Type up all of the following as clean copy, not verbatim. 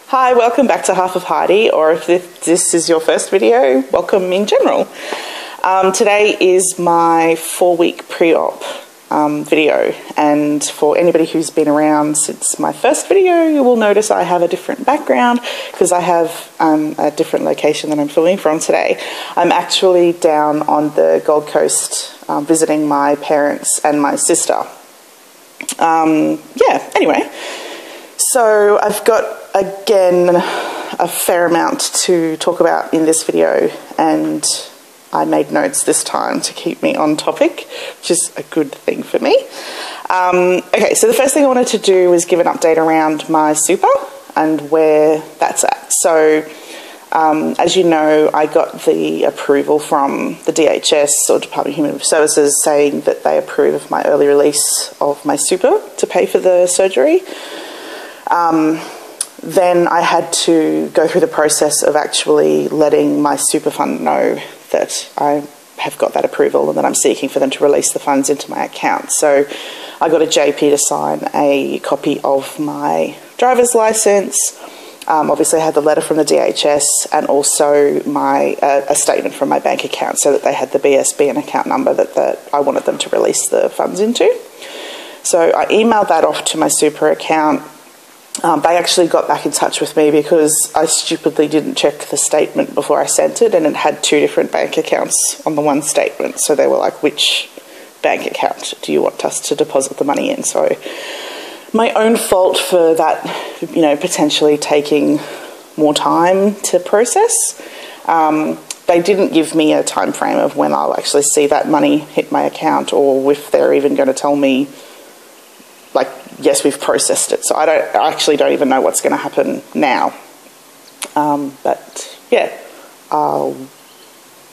Hi, welcome back to Half of Heidi, or if this is your first video, welcome in general. Today is my 4-week pre-op video, and for anybody who's been around since my first video, you will notice I have a different background because I have a different location that I'm filming from today. I'm actually down on the Gold Coast visiting my parents and my sister. Anyway, so I've got, again, a fair amount to talk about in this video, and I made notes this time to keep me on topic, which is a good thing for me. Okay, so the first thing I wanted to do was give an update around my super and where that's at. So, as you know, I got the approval from the DHS, or Department of Human Services, saying that they approve of my early release of my super to pay for the surgery. Then I had to go through the process of actually letting my super fund know that I have got that approval and that I'm seeking for them to release the funds into my account. So I got a JP to sign a copy of my driver's license. Obviously I had the letter from the DHS and also a statement from my bank account, so that they had the BSB and account number that I wanted them to release the funds into. So I emailed that off to my super account. They actually got back in touch with me because I stupidly didn't check the statement before I sent it, and it had 2 different bank accounts on the one statement. So they were like, which bank account do you want us to deposit the money in? So my own fault for that, you know, potentially taking more time to process. They didn't give me a time frame of when I'll actually see that money hit my account, or if they're even going to tell me, like, yes, we've processed it. So I actually don't even know what's going to happen now. But yeah, I'll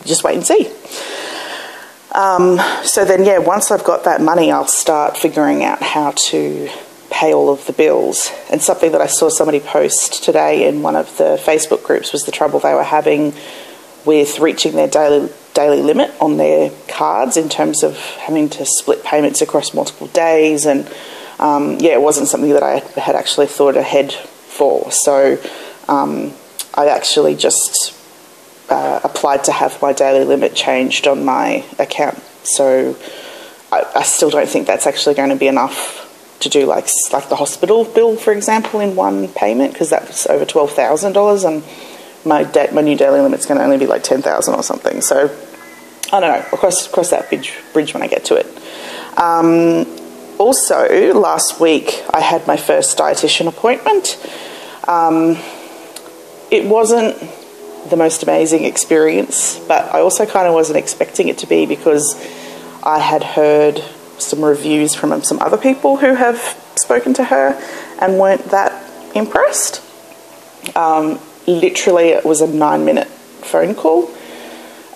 just wait and see. So then, yeah, once I've got that money, I'll start figuring out how to pay all of the bills. And something that I saw somebody post today in one of the Facebook groups was the trouble they were having with reaching their daily limit on their cards, in terms of having to split payments across multiple days. And it wasn't something that I had actually thought ahead for. So I actually just applied to have my daily limit changed on my account. So I still don't think that's actually going to be enough to do like the hospital bill, for example, in one payment, because that's over $12,000, and my new daily limit's going to only be like $10,000 or something. So I don't know. I'll cross that bridge when I get to it. Also, last week I had my first dietitian appointment. It wasn't the most amazing experience, but I also kind of wasn't expecting it to be, because I had heard some reviews from some other people who have spoken to her and weren't that impressed. Literally, it was a 9-minute phone call,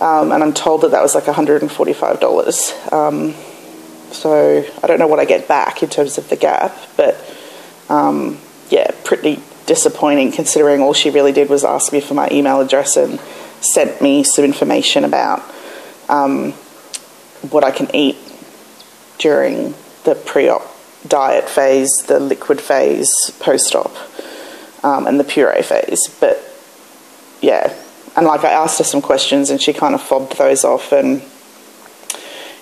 and I'm told that was like $145. So I don't know what I get back in terms of the gap, but yeah, pretty disappointing, considering all she really did was ask me for my email address and sent me some information about what I can eat during the pre-op diet phase, the liquid phase post-op, and the puree phase. But yeah, and like I asked her some questions and she kind of fobbed those off, and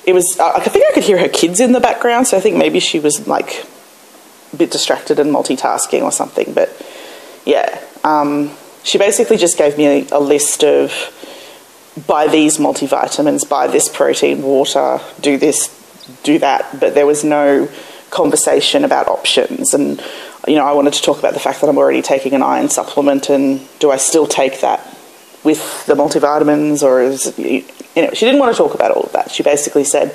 it was, I think I could hear her kids in the background, so I think maybe she was like a bit distracted and multitasking or something. But yeah, she basically just gave me a list of, buy these multivitamins, buy this protein, water, do this, do that, but there was no conversation about options. And, you know, I wanted to talk about the fact that I'm already taking an iron supplement, and do I still take that with the multivitamins, or is it, you know, she didn't want to talk about all of that. She basically said,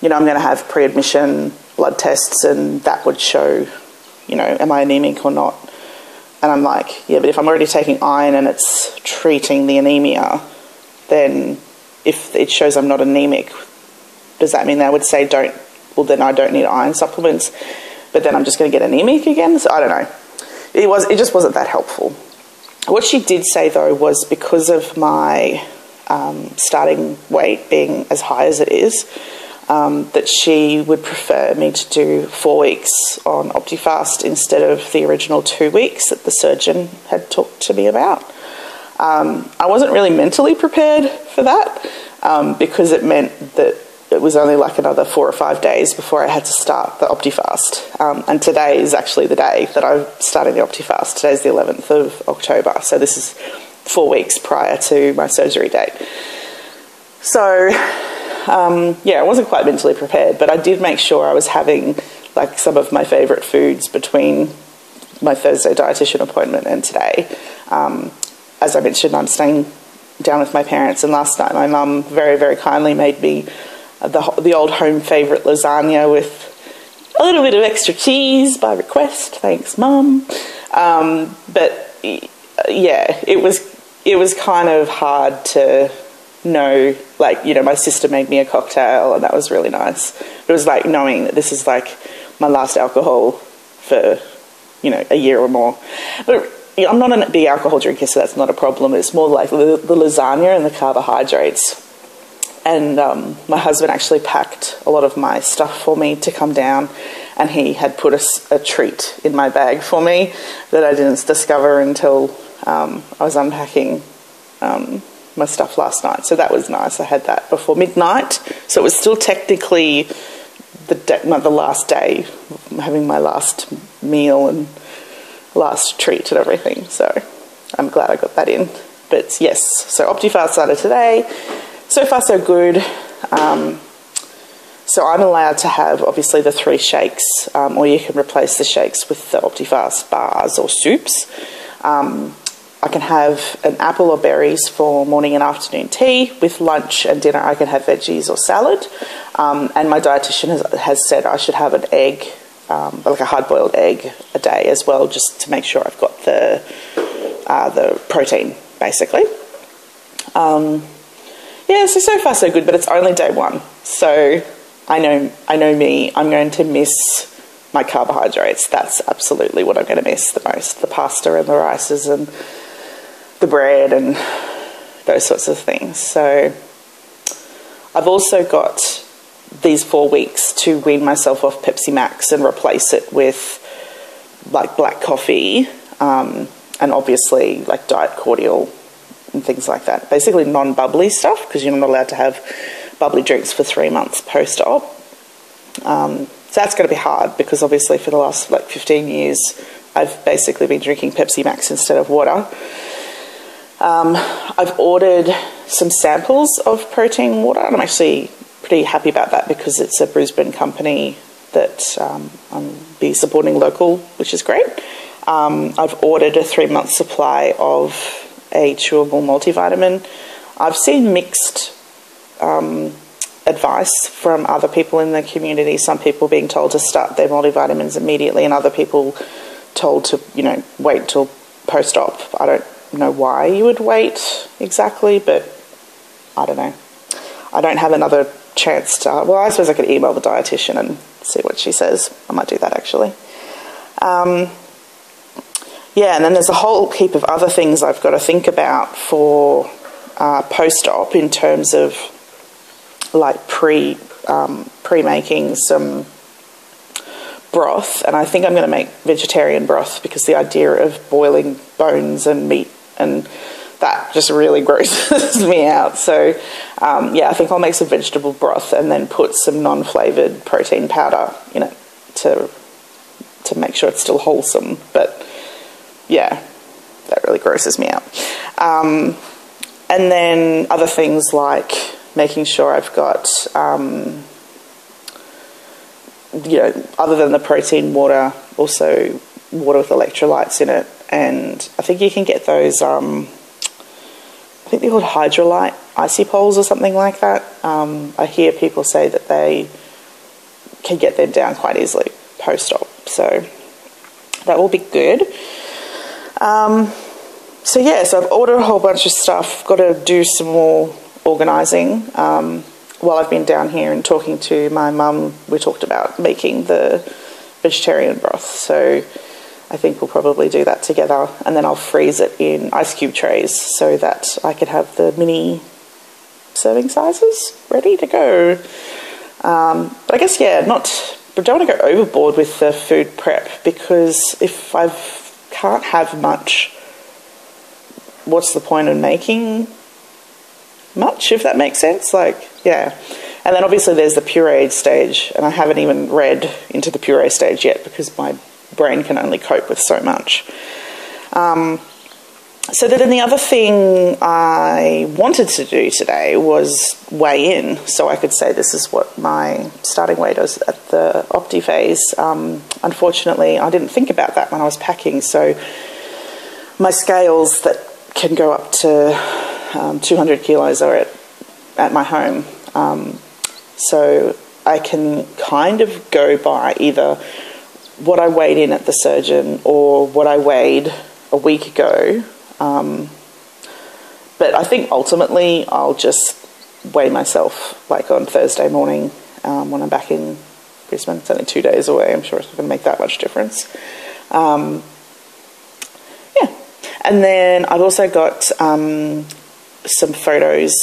you know, I'm going to have pre-admission blood tests, and that would show, you know, am I anemic or not? And I'm like, yeah, but if I'm already taking iron and it's treating the anemia, then if it shows I'm not anemic, does that mean they would say then I don't need iron supplements, but then I'm just going to get anemic again? So I don't know. It just wasn't that helpful. What she did say, though, was because of my starting weight being as high as it is, that she would prefer me to do 4 weeks on Optifast instead of the original 2 weeks that the surgeon had talked to me about. I wasn't really mentally prepared for that because it meant that it was only like another 4 or 5 days before I had to start the Optifast. And today is actually the day that I'm starting the Optifast. Today's the 11th of October, so this is 4 weeks prior to my surgery date. So, yeah, I wasn't quite mentally prepared, but I did make sure I was having like some of my favourite foods between my Thursday dietitian appointment and today. As I mentioned, I'm staying down with my parents, and last night my mum very, very kindly made me the old home favourite lasagna with a little bit of extra cheese by request. Thanks, Mum. But yeah, it was kind of hard to know, like, you know, my sister made me a cocktail and that was really nice. It was like knowing that this is like my last alcohol for, you know, a year or more. But I'm not a big alcohol drinker, so that's not a problem. It's more like the lasagna and the carbohydrates. And my husband actually packed a lot of my stuff for me to come down, and he had put a treat in my bag for me that I didn't discover until I was unpacking my stuff last night. So that was nice. I had that before midnight, so it was still technically the last day, having my last meal and last treat and everything. So I'm glad I got that in. But yes, so Optifast started today. So far so good. So I'm allowed to have obviously the 3 shakes, or you can replace the shakes with the Optifast bars or soups. I can have an apple or berries for morning and afternoon tea. With lunch and dinner I can have veggies or salad. And my dietitian has said I should have an egg, like a hard-boiled egg a day as well, just to make sure I've got the protein, basically. Yeah, so far so good, but it's only day 1. So I know me, I'm going to miss my carbohydrates. That's absolutely what I'm going to miss the most. The pasta and the rices and the bread and those sorts of things. So I've also got these 4 weeks to wean myself off Pepsi Max and replace it with like black coffee, and obviously like diet cordial and things like that. Basically non-bubbly stuff, because you're not allowed to have bubbly drinks for 3 months post-op. So that's going to be hard, because obviously for the last like 15 years I've basically been drinking Pepsi Max instead of water. I've ordered some samples of protein water, and I'm actually pretty happy about that because it's a Brisbane company that I'm be supporting local, which is great. I've ordered a 3-month supply of a chewable multivitamin. I've seen mixed advice from other people in the community. Some people being told to start their multivitamins immediately, and other people told to, you know, wait till post-op. I don't know why you would wait exactly, but I don't know. I don't have another chance to, well, I suppose I could email the dietitian and see what she says. I might do that actually. Yeah, and then there's a whole heap of other things I've got to think about for post-op, in terms of like pre-making some broth. And I think I'm going to make vegetarian broth, because the idea of boiling bones and meat and that just really grosses me out. So yeah, I think I'll make some vegetable broth and then put some non-flavoured protein powder in it to make sure it's still wholesome. But yeah, that really grosses me out. And then other things like making sure I've got, you know, other than the protein water, also water with electrolytes in it. And I think you can get those, I think they're called hydrolyte icy poles or something like that. I hear people say that they can get them down quite easily post-op. So that will be good. So yeah, so I've ordered a whole bunch of stuff. Got to do some more organising. While I've been down here and talking to my mum, we talked about making the vegetarian broth. So I think we'll probably do that together, and then I'll freeze it in ice cube trays so that I can have the mini serving sizes ready to go. But I guess, yeah, but don't want to go overboard with the food prep, because if I can't have much, what's the point of making much, if that makes sense? Like, yeah. And then obviously there's the pureed stage, and I haven't even read into the puree stage yet because my brain can only cope with so much. So then the other thing I wanted to do today was weigh in, so I could say this is what my starting weight is at the Opti phase. Unfortunately, I didn't think about that when I was packing, so my scales that can go up to 200 kilos are at my home. So I can kind of go by either what I weighed in at the surgeon or what I weighed a week ago. But I think ultimately I'll just weigh myself like on Thursday morning when I'm back in Brisbane. It's only 2 days away. I'm sure it's not going to make that much difference. Yeah. And then I've also got some photos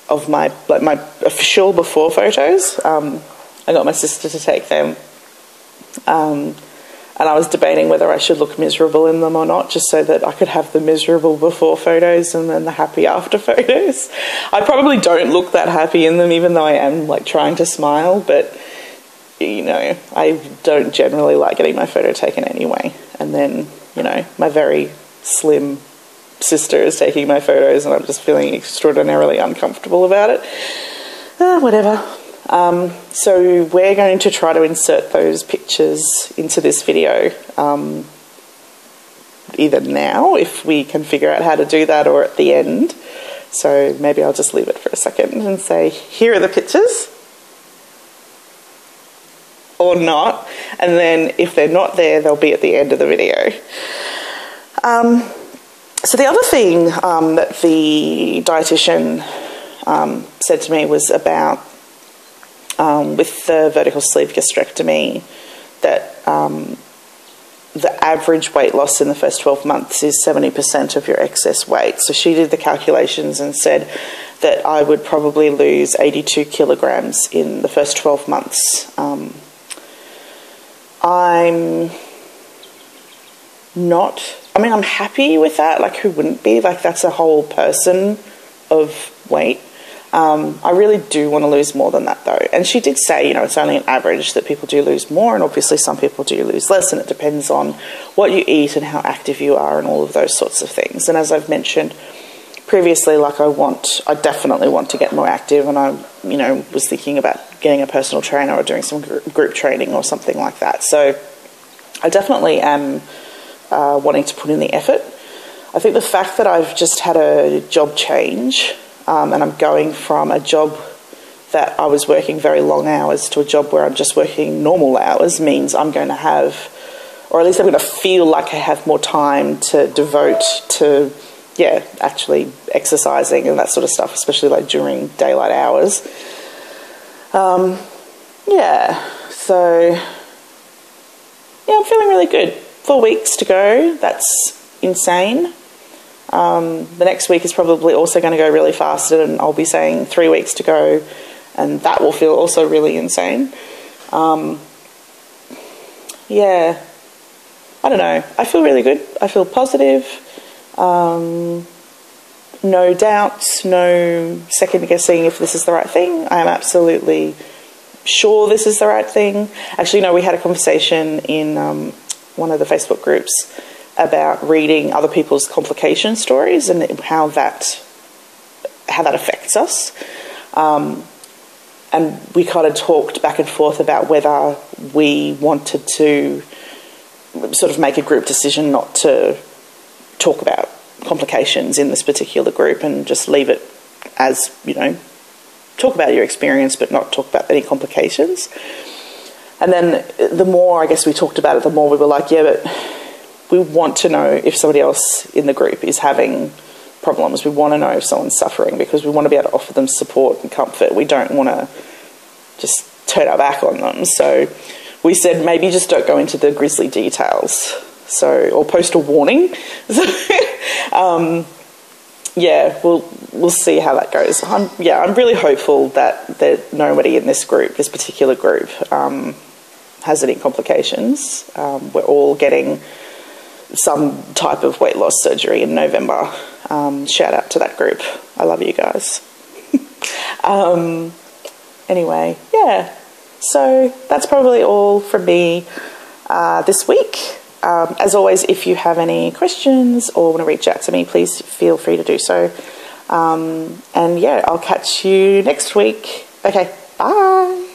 of my official before photos. I got my sister to take them. And I was debating whether I should look miserable in them or not, just so that I could have the miserable before photos and then the happy after photos. I probably don't look that happy in them, even though I am like trying to smile, but you know, I don't generally like getting my photo taken anyway. And then, you know, my very slim sister is taking my photos and I'm just feeling extraordinarily uncomfortable about it. Whatever. So we're going to try to insert those pictures into this video, either now, if we can figure out how to do that, or at the end. So maybe I'll just leave it for a second and say, here are the pictures, or not. And then if they're not there, they'll be at the end of the video. So the other thing that the dietitian said to me was about with the vertical sleeve gastrectomy, that the average weight loss in the first 12 months is 70% of your excess weight. So she did the calculations and said that I would probably lose 82 kilograms in the first 12 months. I'm happy with that. Like, who wouldn't be? Like, that's a whole person of weight. I really do want to lose more than that, though. And she did say, you know, it's only an average, that people do lose more, and obviously some people do lose less, and it depends on what you eat and how active you are and all of those sorts of things. And as I've mentioned previously, like, I definitely want to get more active, and I, you know, was thinking about getting a personal trainer or doing some group training or something like that. So I definitely am wanting to put in the effort. I think the fact that I've just had a job change, and I'm going from a job that I was working very long hours to a job where I'm just working normal hours, means I'm going to have, or at least I'm going to feel like I have more time to devote to, yeah, actually exercising and that sort of stuff, especially like during daylight hours. Yeah, so yeah, I'm feeling really good. 4 weeks to go. That's insane. The next week is probably also going to go really fast, and I'll be saying 3 weeks to go, and that will feel also really insane. Yeah, I don't know. I feel really good. I feel positive. No doubts, no second guessing if this is the right thing. I am absolutely sure this is the right thing. Actually, no, we had a conversation in one of the Facebook groups about reading other people's complication stories and how that affects us. And we kind of talked back and forth about whether we wanted to sort of make a group decision not to talk about complications in this particular group and just leave it as, you know, talk about your experience but not talk about any complications. And then the more, I guess, we talked about it, the more we were like, yeah, but we want to know if somebody else in the group is having problems. We want to know if someone's suffering, because we want to be able to offer them support and comfort. We don't want to just turn our back on them. So we said maybe just don't go into the grisly details. So, or post a warning. yeah, we'll see how that goes. I'm really hopeful that nobody in this particular group, has any complications. We're all getting some type of weight loss surgery in November. Shout out to that group. I love you guys. Anyway, yeah. So that's probably all from me this week. As always, if you have any questions or want to reach out to me, please feel free to do so. And yeah, I'll catch you next week. Okay, bye.